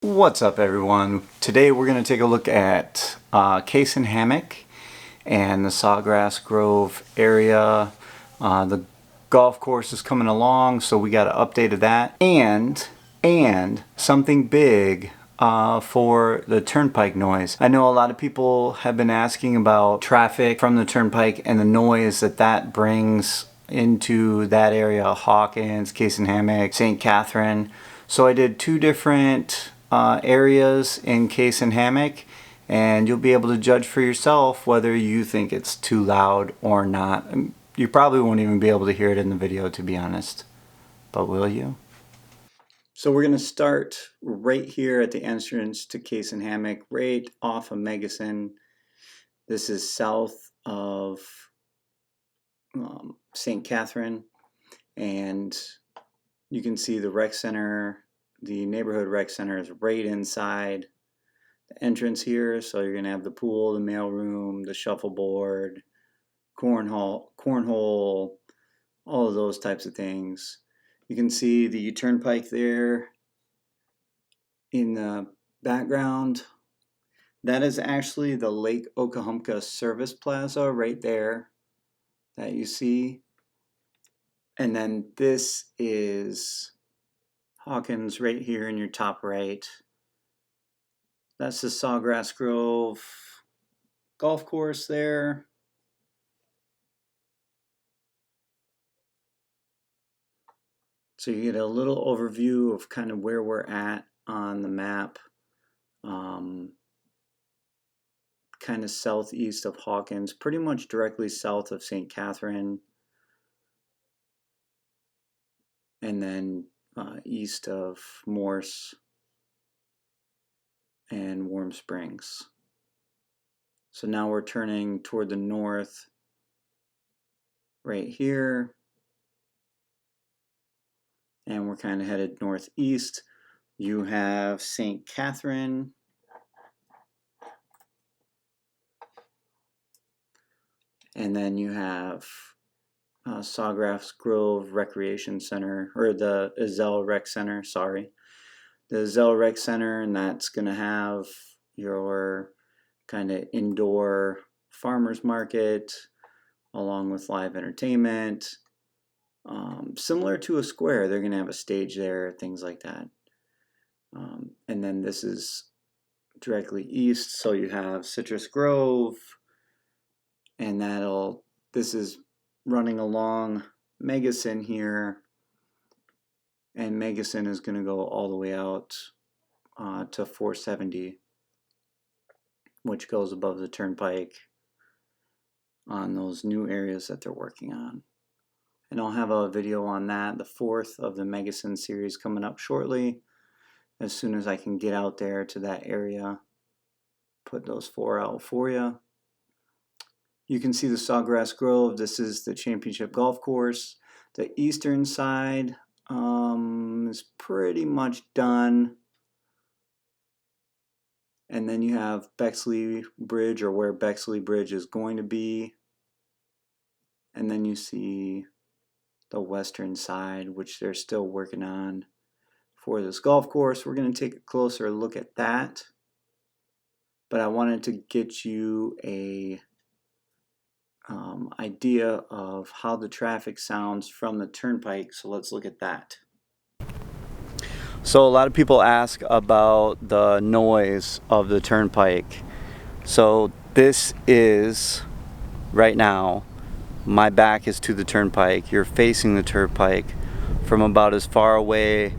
What's up, everyone? Today we're going to take a look at Cason Hammock and the Sawgrass Grove area. The golf course is coming along, so we got an update of that. And something big for the turnpike noise. I know a lot of people have been asking about traffic from the turnpike and the noise that brings into that area: Hawkins, Cason Hammock, St. Catherine. So I did two different areas in Cason Hammock, and you'll be able to judge for yourself whether you think it's too loud or not. You probably won't even be able to hear it in the video, to be honest, but will you? So we're going to start right here at the entrance to Cason Hammock, right off of Megason. This is south of St. Catherine, and you can see the rec center. The neighborhood rec center is right inside the entrance here, so you're going to have the pool, the mailroom, the shuffleboard, cornhole, all of those types of things. You can see the turnpike there in the background. That is actually the Lake Oklahoma Service Plaza right there that you see. And then this is Hawkins right here in your top right. That's the Sawgrass Grove golf course there. So you get a little overview of kind of where we're at on the map. Kind of southeast of Hawkins, pretty much directly south of St. Catherine. And then east of Morse and Warm Springs. So now we're turning toward the north right here, and we're kind of headed northeast. You have St. Catherine, and then you have Sawgrass Grove Recreation Center, or the Zell Rec Center, sorry. The Zell Rec Center, and that's going to have your kind of indoor farmers market along with live entertainment. Similar to a square, they're going to have a stage there, things like that. And then this is directly east, so you have Citrus Grove, and this is running along Megason here, and Megason is going to go all the way out to 470, which goes above the turnpike on those new areas that they're working on. And I'll have a video on that, the fourth of the Megason series, coming up shortly. As soon as I can get out there to that area, put those 4 out for you. You can see the Sawgrass Grove. This is the championship golf course. The eastern side is pretty much done. And then you have Bexley Bridge, or where Bexley Bridge is going to be. And then you see the western side, which they're still working on for this golf course. We're going to take a closer look at that. But I wanted to get you a idea of how the traffic sounds from the turnpike, so let's look at that. So a lot of people ask about the noise of the turnpike. So this is, right now, my back is to the turnpike. You're facing the turnpike from about as far away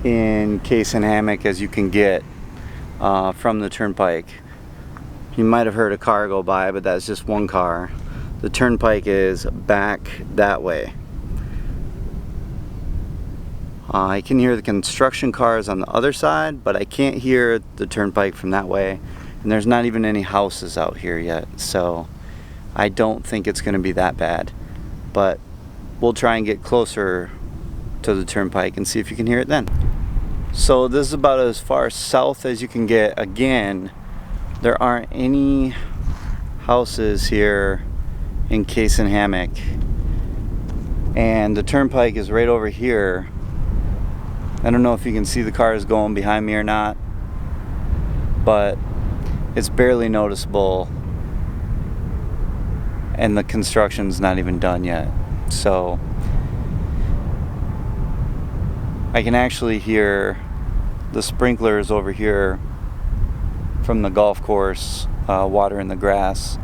in Cason Hammock as you can get from the turnpike. You might have heard a car go by, but that's just one car. The turnpike is back that way. I can hear the construction cars on the other side, but I can't hear the turnpike from that way. And there's not even any houses out here yet, so I don't think it's going to be that bad. But we'll try and get closer to the turnpike and see if you can hear it then. So this is about as far south as you can get. Again, there aren't any houses here in Cason Hammock, and the turnpike is right over here. I don't know if you can see the cars going behind me or not, but it's barely noticeable, and the construction's not even done yet. So I can actually hear the sprinklers over here from the golf course watering the grass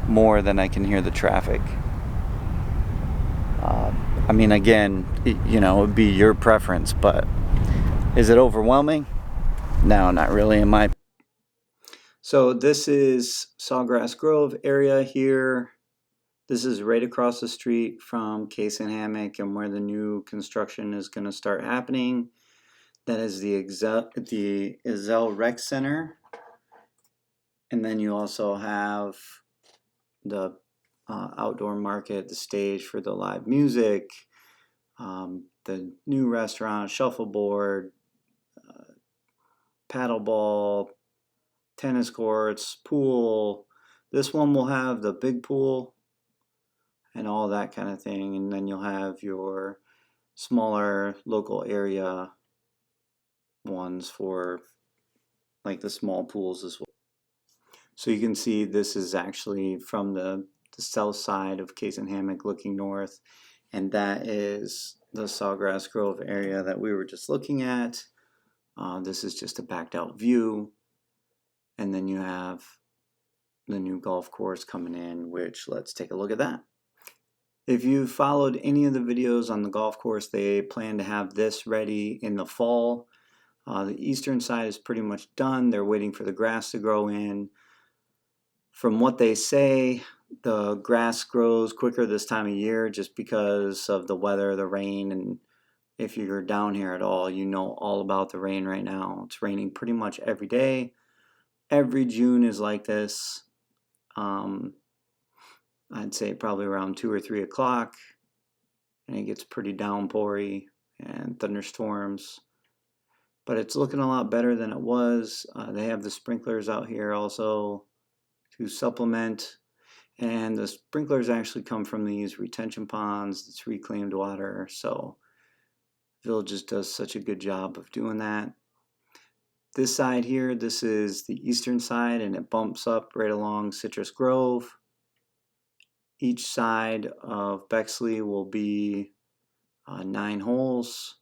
more than I can hear the traffic. I mean, again, you know, it would be your preference, but is it overwhelming? No, not really in my. So this is Sawgrass Grove area here. This is right across the street from Cason Hammock and where the new construction is going to start happening. That is the Ezell Rec Center. And then you also have the outdoor market, the stage for the live music, the new restaurant, shuffleboard, paddleball, tennis courts, pool. This one will have the big pool and all that kind of thing. And then you'll have your smaller local area ones for like the small pools as well. So you can see this is actually from the south side of Cason Hammock looking north, and that is the Sawgrass Grove area that we were just looking at. This is just a backed out view, and then you have the new golf course coming in, which let's take a look at that. If you followed any of the videos on the golf course, they plan to have this ready in the fall. The eastern side is pretty much done. They're waiting for the grass to grow in. From what they say, the grass grows quicker this time of year just because of the weather, the rain, and if you're down here at all, you know all about the rain right now. It's raining pretty much every day. Every June is like this. I'd say probably around 2 or 3 o'clock, and it gets pretty downpoury and thunderstorms. But it's looking a lot better than it was. They have the sprinklers out here also to supplement. And the sprinklers actually come from these retention ponds. It's reclaimed water. So Village just does such a good job of doing that. This side here, this is the eastern side, and it bumps up right along Citrus Grove. Each side of Bexley will be 9 holes,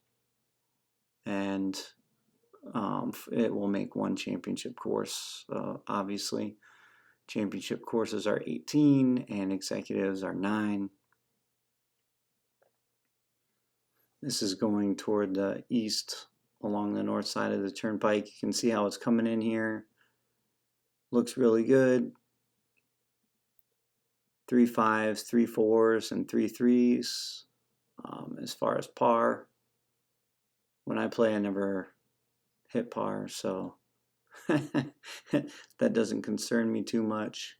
and it will make one championship course, obviously. Championship courses are 18 and executives are 9. This is going toward the east along the north side of the turnpike. You can see how it's coming in here. Looks really good. 3 5s, 3 4s, and 3 3s as far as par. When I play, I never hit par, so that doesn't concern me too much.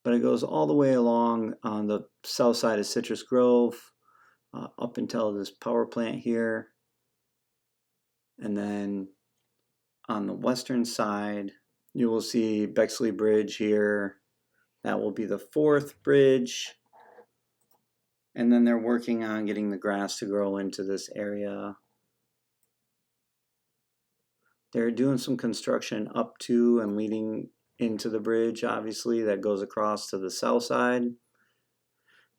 But it goes all the way along on the south side of Citrus Grove up until this power plant here. And then on the western side, you will see Bexley Bridge here. That will be the 4th bridge. And then they're working on getting the grass to grow into this area. They're doing some construction up to and leading into the bridge, obviously, that goes across to the south side.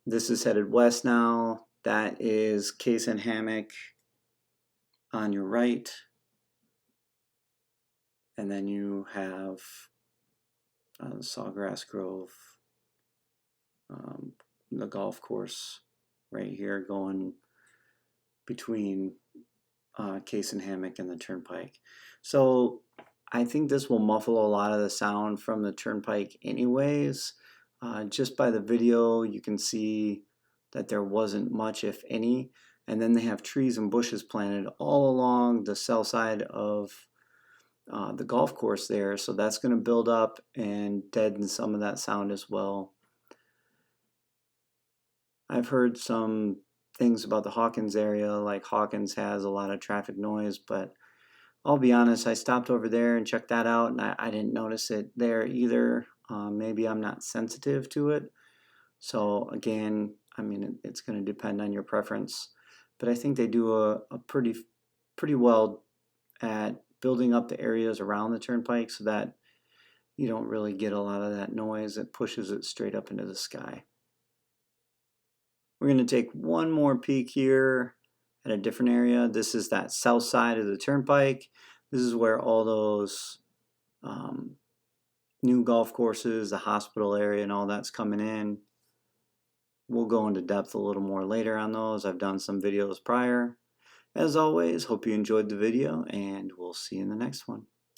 This is headed west now. That is Cason Hammock on your right. And then you have Sawgrass Grove, the golf course right here going between Cason Hammock and the turnpike. So I think this will muffle a lot of the sound from the turnpike anyways. Just by the video you can see that there wasn't much, if any, and then they have trees and bushes planted all along the south side of the golf course there, so that's going to build up and deaden some of that sound as well. I've heard some things about the Hawkins area, like Hawkins has a lot of traffic noise, but I'll be honest, I stopped over there and checked that out, and I didn't notice it there either. Maybe I'm not sensitive to it. So again, I mean, it's going to depend on your preference. but I think they do a pretty well at building up the areas around the turnpike so that you don't really get a lot of that noise that pushes it straight up into the sky. We're going to take one more peek here at a different area. This is that south side of the turnpike. This is where all those new golf courses, the hospital area, and all that's coming in. We'll go into depth a little more later on those. I've done some videos prior. As always, hope you enjoyed the video, and we'll see you in the next one.